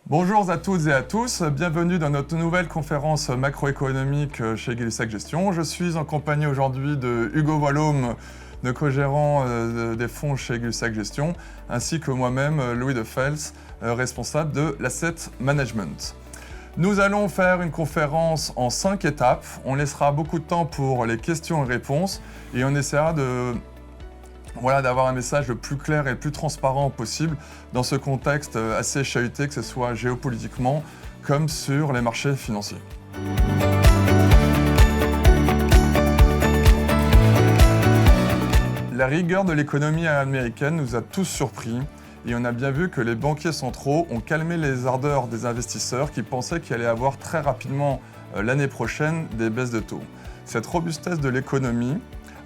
Bonjour à toutes et à tous, bienvenue dans notre nouvelle conférence macroéconomique chez Gay-Lussac Gestion. Je suis en compagnie aujourd'hui de Hugo Wallaume, de co-gérant des fonds chez Gay-Lussac Gestion, ainsi que moi-même, Louis de Fels, responsable de l'asset management. Nous allons faire une conférence en 5 étapes. On laissera beaucoup de temps pour les questions et réponses et on essaiera d'avoir un message le plus clair et le plus transparent possible dans ce contexte assez chahuté, que ce soit géopolitiquement comme sur les marchés financiers. La rigueur de l'économie américaine nous a tous surpris et on a bien vu que les banquiers centraux ont calmé les ardeurs des investisseurs qui pensaient qu'il allait y avoir très rapidement l'année prochaine des baisses de taux. Cette robustesse de l'économie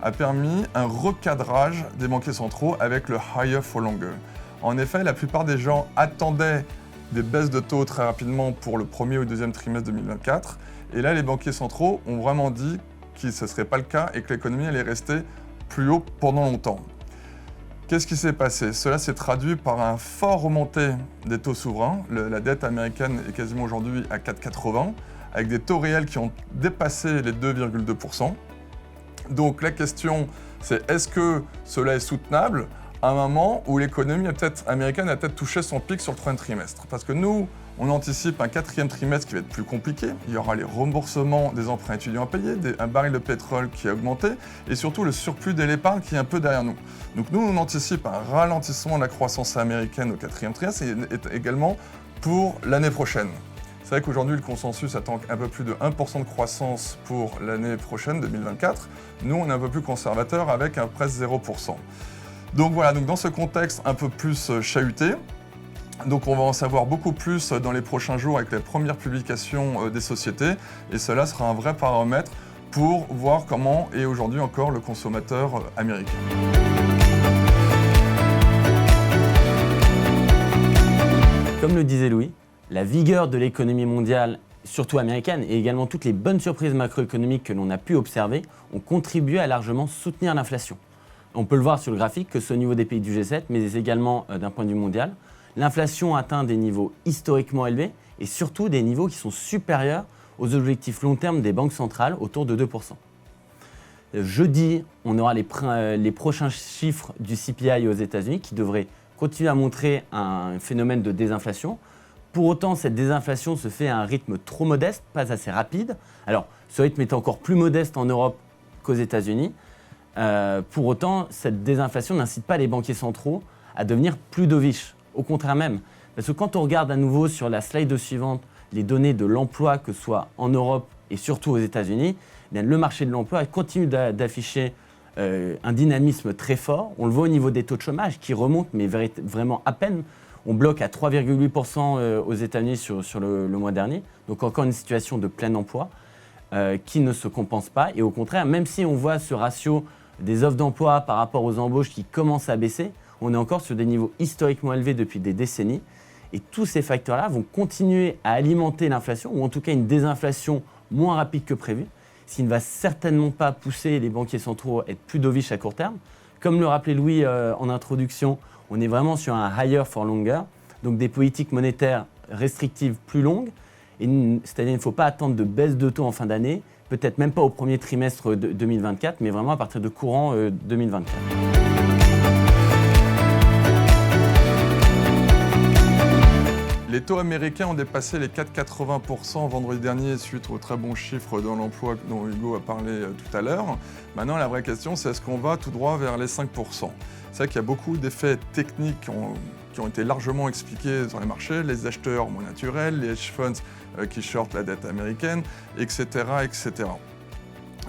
a permis un recadrage des banquiers centraux avec le higher for longer. En effet, la plupart des gens attendaient des baisses de taux très rapidement pour le premier ou deuxième trimestre 2024. Et là, les banquiers centraux ont vraiment dit que ce ne serait pas le cas et que l'économie allait rester plus haut pendant longtemps. Qu'est-ce qui s'est passé? Cela s'est traduit par un fort remontée des taux souverains. La dette américaine est quasiment aujourd'hui à 4,80, avec des taux réels qui ont dépassé les 2,2%. Donc la question, c'est est-ce que cela est soutenable à un moment où l'économie américaine a peut-être touché son pic sur le troisième trimestre? Parce que nous, on anticipe un quatrième trimestre qui va être plus compliqué. Il y aura les remboursements des emprunts étudiants à payer, un baril de pétrole qui a augmenté et surtout le surplus de l'épargne qui est un peu derrière nous. Donc nous, on anticipe un ralentissement de la croissance américaine au quatrième trimestre et également pour l'année prochaine. C'est vrai qu'aujourd'hui, le consensus attend un peu plus de 1% de croissance pour l'année prochaine, 2024. Nous, on est un peu plus conservateur avec un presque 0%. Donc voilà, dans ce contexte un peu plus chahuté, donc on va en savoir beaucoup plus dans les prochains jours avec les premières publications des sociétés. Et cela sera un vrai paramètre pour voir comment est aujourd'hui encore le consommateur américain. Comme le disait Louis, la vigueur de l'économie mondiale, surtout américaine, et également toutes les bonnes surprises macroéconomiques que l'on a pu observer, ont contribué à largement soutenir l'inflation. On peut le voir sur le graphique, que ce soit au niveau des pays du G7, mais également d'un point de vue mondial. L'inflation atteint des niveaux historiquement élevés et surtout des niveaux qui sont supérieurs aux objectifs long terme des banques centrales, autour de 2%. Jeudi, on aura les prochains chiffres du CPI aux États-Unis qui devraient continuer à montrer un phénomène de désinflation. Pour autant, cette désinflation se fait à un rythme trop modeste, pas assez rapide. Alors, ce rythme est encore plus modeste en Europe qu'aux États-Unis. Pour autant, cette désinflation n'incite pas les banquiers centraux à devenir plus dovish. Au contraire même. Parce que quand on regarde à nouveau sur la slide suivante les données de l'emploi, que ce soit en Europe et surtout aux États-Unis, le marché de l'emploi continue d'afficher un dynamisme très fort. On le voit au niveau des taux de chômage qui remontent, mais vraiment à peine. On bloque à 3,8% aux États-Unis sur le mois dernier. Donc encore une situation de plein emploi qui ne se compense pas. Et au contraire, même si on voit ce ratio des offres d'emploi par rapport aux embauches qui commence à baisser, on est encore sur des niveaux historiquement élevés depuis des décennies. Et tous ces facteurs-là vont continuer à alimenter l'inflation, ou en tout cas une désinflation moins rapide que prévu, ce qui ne va certainement pas pousser les banquiers centraux à être plus dovish à court terme. Comme le rappelait Louis en introduction, on est vraiment sur un higher for longer, donc des politiques monétaires restrictives plus longues. C'est-à-dire qu'il ne faut pas attendre de baisse de taux en fin d'année, peut-être même pas au premier trimestre de 2024, mais vraiment à partir de courant 2024. Les taux américains ont dépassé les 4,80% vendredi dernier suite aux très bons chiffres dans l'emploi dont Hugo a parlé tout à l'heure. Maintenant, la vraie question, c'est est-ce qu'on va tout droit vers les 5%? C'est vrai qu'il y a beaucoup d'effets techniques qui ont été largement expliqués sur les marchés, les acheteurs moins naturels, les hedge funds qui shortent la dette américaine, etc., etc.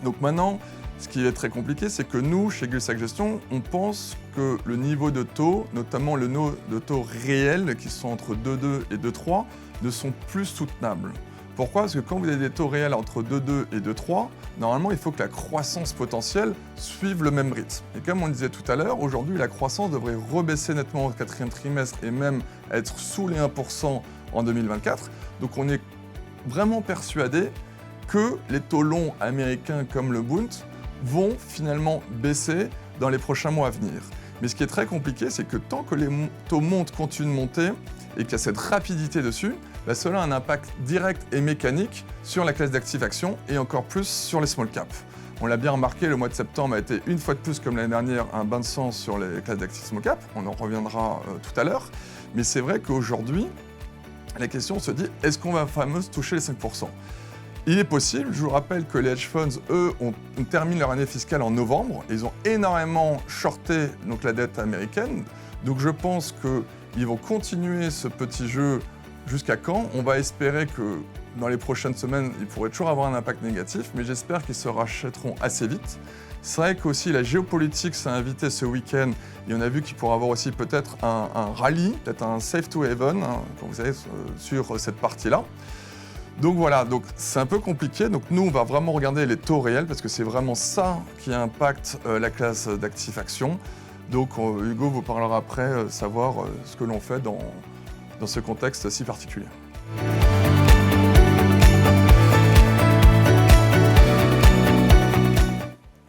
Donc maintenant, ce qui est très compliqué, c'est que nous, chez Gay-Lussac Gestion, on pense que le niveau de taux, notamment le niveau de taux réels, qui sont entre 2,2 et 2,3, ne sont plus soutenables. Pourquoi? Parce que quand vous avez des taux réels entre 2,2 et 2,3, normalement, il faut que la croissance potentielle suive le même rythme. Et comme on disait tout à l'heure, aujourd'hui, la croissance devrait rebaisser nettement au quatrième trimestre et même être sous les 1% en 2024. Donc on est vraiment persuadé que les taux longs américains comme le Bund vont finalement baisser dans les prochains mois à venir. Mais ce qui est très compliqué, c'est que tant que les taux montent, continuent de monter, et qu'il y a cette rapidité dessus, cela a un impact direct et mécanique sur la classe d'actifs actions et encore plus sur les small caps. On l'a bien remarqué, le mois de septembre a été une fois de plus, comme l'année dernière, un bain de sang sur les classes d'actifs small cap. On en reviendra tout à l'heure. Mais c'est vrai qu'aujourd'hui, la question se dit, est-ce qu'on va fameusement toucher les 5%? Il est possible, je vous rappelle que les hedge funds, eux, terminent leur année fiscale en novembre. Ils ont énormément shorté donc, la dette américaine. Donc je pense qu'ils vont continuer ce petit jeu jusqu'à quand? On va espérer que dans les prochaines semaines, ils pourraient toujours avoir un impact négatif, mais j'espère qu'ils se rachèteront assez vite. C'est vrai qu'aussi la géopolitique s'est invitée ce week-end et on a vu qu'il pourrait avoir aussi peut-être un rallye, peut-être un safe to haven, comme vous savez, sur cette partie-là. Donc voilà, donc c'est un peu compliqué. Donc nous, on va vraiment regarder les taux réels parce que c'est vraiment ça qui impacte la classe d'actifs actions. Donc Hugo vous parlera après savoir ce que l'on fait dans ce contexte si particulier.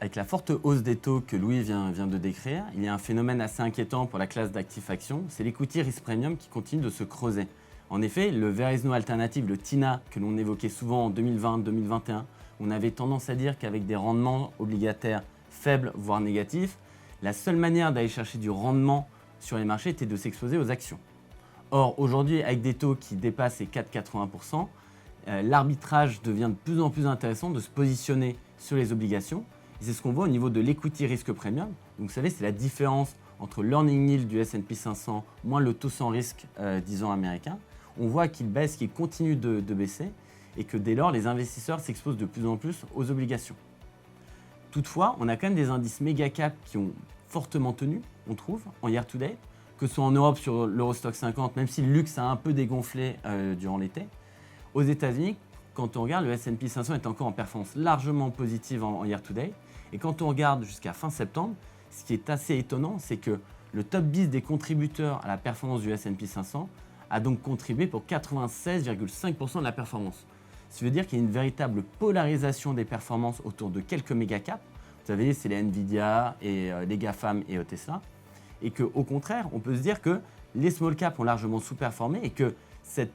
Avec la forte hausse des taux que Louis vient de décrire, il y a un phénomène assez inquiétant pour la classe d'actifs actions, c'est l'equity risk premium qui continue de se creuser. En effet, le There is no alternative, le TINA, que l'on évoquait souvent en 2020-2021, on avait tendance à dire qu'avec des rendements obligataires faibles, voire négatifs, la seule manière d'aller chercher du rendement sur les marchés était de s'exposer aux actions. Or, aujourd'hui, avec des taux qui dépassent les 4,80%, l'arbitrage devient de plus en plus intéressant de se positionner sur les obligations. Et c'est ce qu'on voit au niveau de l'equity risk premium. Donc, vous savez, c'est la différence entre l'earning yield du S&P 500 moins le taux sans risque 10 ans américain. On voit qu'il baisse, qu'il continue de baisser et que dès lors, les investisseurs s'exposent de plus en plus aux obligations. Toutefois, on a quand même des indices méga cap qui ont fortement tenu, on trouve, en year to date, que ce soit en Europe sur l'Eurostock 50, même si le luxe a un peu dégonflé durant l'été. Aux États-Unis, quand on regarde, le S&P 500 est encore en performance largement positive en year to date. Et quand on regarde jusqu'à fin septembre, ce qui est assez étonnant, c'est que le top 10 des contributeurs à la performance du S&P 500 a donc contribué pour 96,5% de la performance. Ce qui veut dire qu'il y a une véritable polarisation des performances autour de quelques méga caps. Vous savez, c'est les Nvidia et les GAFAM et Tesla. Et qu'au contraire, on peut se dire que les small caps ont largement sous-performé et que cette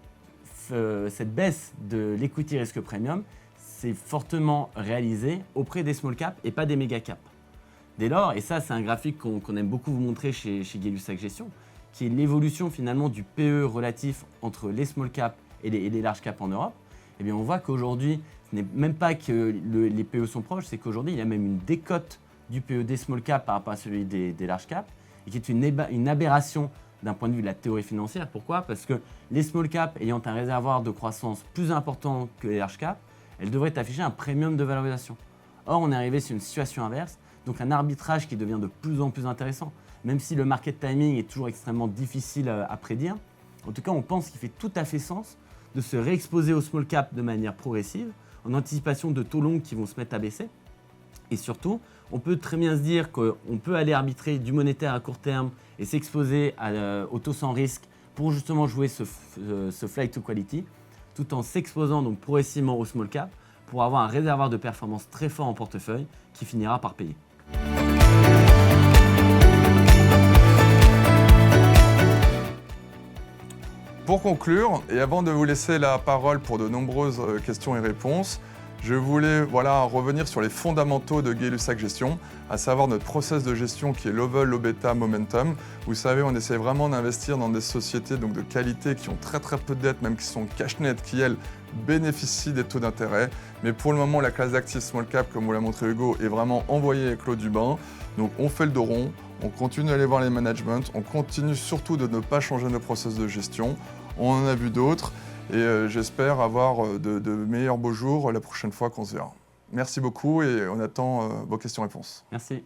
baisse de l'equity risk premium s'est fortement réalisée auprès des small caps et pas des méga caps. Dès lors, et ça c'est un graphique qu'on aime beaucoup vous montrer chez Gay-Lussac Gestion, qui est l'évolution finalement du PE relatif entre les small caps et les large caps en Europe, eh bien on voit qu'aujourd'hui, ce n'est même pas que les PE sont proches, c'est qu'aujourd'hui il y a même une décote du PE des small caps par rapport à celui des large caps, et qui est une aberration d'un point de vue de la théorie financière. Pourquoi? Parce que les small caps ayant un réservoir de croissance plus important que les large caps, elles devraient afficher un premium de valorisation. Or, on est arrivé sur une situation inverse, donc un arbitrage qui devient de plus en plus intéressant. Même si le market timing est toujours extrêmement difficile à prédire, en tout cas, on pense qu'il fait tout à fait sens de se réexposer aux small caps de manière progressive, en anticipation de taux longs qui vont se mettre à baisser. Et surtout, on peut très bien se dire qu'on peut aller arbitrer du monétaire à court terme et s'exposer au taux sans risque pour justement jouer ce flight to quality, tout en s'exposant donc progressivement au small cap pour avoir un réservoir de performance très fort en portefeuille qui finira par payer. Pour conclure, et avant de vous laisser la parole pour de nombreuses questions et réponses, je voulais revenir sur les fondamentaux de Gay-Lussac Gestion, à savoir notre process de gestion qui est low vol, low beta, momentum. Vous savez, on essaie vraiment d'investir dans des sociétés donc, de qualité qui ont très peu de dettes, même qui sont cash net, qui elles bénéficient des taux d'intérêt. Mais pour le moment, la classe d'actifs small cap, comme vous l'a montré Hugo, est vraiment envoyée avec l'eau du bain. Donc on fait le dos rond, on continue d'aller voir les managements, on continue surtout de ne pas changer nos process de gestion. On en a vu d'autres. Et j'espère avoir de meilleurs beaux jours la prochaine fois qu'on se verra. Merci beaucoup et on attend vos questions-réponses. Merci.